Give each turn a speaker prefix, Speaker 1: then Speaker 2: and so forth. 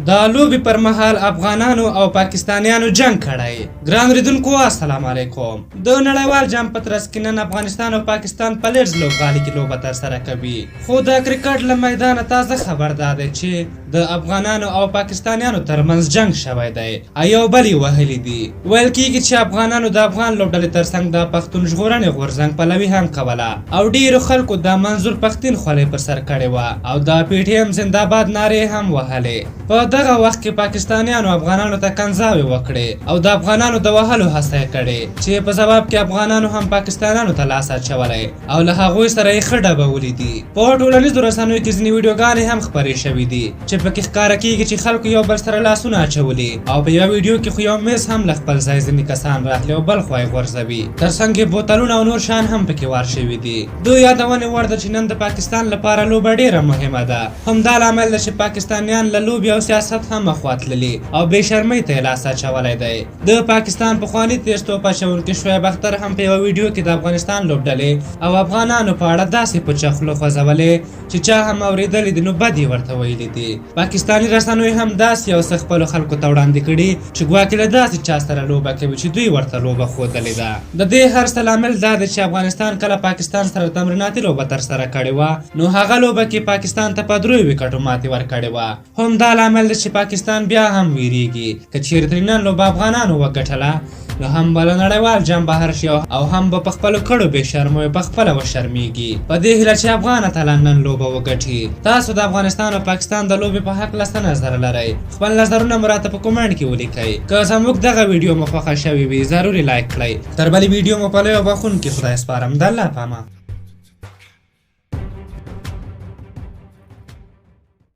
Speaker 1: د لوبې پر مهال افغانانو او پاکستانیانو جنگ کړی. ګران اوریدونکو السلام علیکم. د نړیوال جام په ترڅ کې نن افغانستان او پاکستان په لیډز لوبغالي کې لوبه ترسره کوي. خو د کرکټ له میدانه تازه خبر دی چې د افغانانو او پاکستانیانو ترمنځ جنگ شوی دی. یو بل یې وهلی دي. ویل کېږي چې افغانانو د افغان لوبډلې ترڅنګ د پښتون ژغورنې غورځنګ پلوي هم کوله او ډېرو خلکو د منظور پښتين خولۍ پر سر کړې وه او د پی ټي ایم زنده‌باد نارې هم وهلې. په دغه وخت کې پاکستانیانو افغانانو ته کنځاوې وکړې او د افغانانو د وهلو هڅه یې کړې چې په ځواب کې افغانانو هم پاکستانیانو ته لاس اچولی او له هغوی سره یې ښه ډبولي دي. په ټولنیزو رسنیو کې ځینې ویډیوګانې هم خپرې شوي دي چې پکې ښکاره کېږي چې خلکو یو بل سره لاسونه اچولي او په یوه ویډیو کې خو یو میز هم له خپل ځای ځینې کسان راتلي او بل خوا یې غورځوي. تر څنګ یې بوتلونه او نور شیان هم پکې وار شوي دي. دوی یادونې وړ ده چې نن د پاکستان لپاره لوبه ډېره مهمه ده. همدا لامل ده چې پاکستانیان له لوبې او سیاست هم مخوا تللي او بې شرمۍ ته یې لاس اچولی دی. د پاکستان پخواني تیز توپ اچوونکي شعیب اختر هم په یوه ویډیو کې د افغانستان لوبډلې او افغانانو په اړه داسې په چخلو خوځولې چې چا هم اورېدلي دي نو بد یې ورته ویلي دي. پاکستاني رسنیو هم داسې یو څه خپلو خلکو ته وړاندې کړي چې ګواکې له داسې چا سره لوبه کوي چې دوی ورته لوبه ښودلې ده. د دې هر څه لامل دا دی چې افغانستان کله پاکستان سره تمریناتي لوبه ترسره کړې وه نو هغه لوبه کې پاکستان ته په 3 ویکټو ماتې ورکړې وه. همدا لامل دی چې پاکستان بیا هم ویریږي که چیرې ترې نن لوبه افغانانو وګټله نو هم به له نړیوال جام بهر شي او هم به په خپلو کړو بې شرمو په خپله وشرمېږي. په دې هیله چې افغان اتلان نن لوبه وګټي. تاسو د افغانستان او پاکستان د لوبې په هکله څه نظر لرئ؟ خپل نظرونه مو راته په کومنټ کې ولیکئ. که زموږ دغه ویډیو مو خوښه شوې وي ضروري لایک کړئ. تر بلې ویډیو مو په لوی او بخښونکي خدای سپارم. د الله په امان.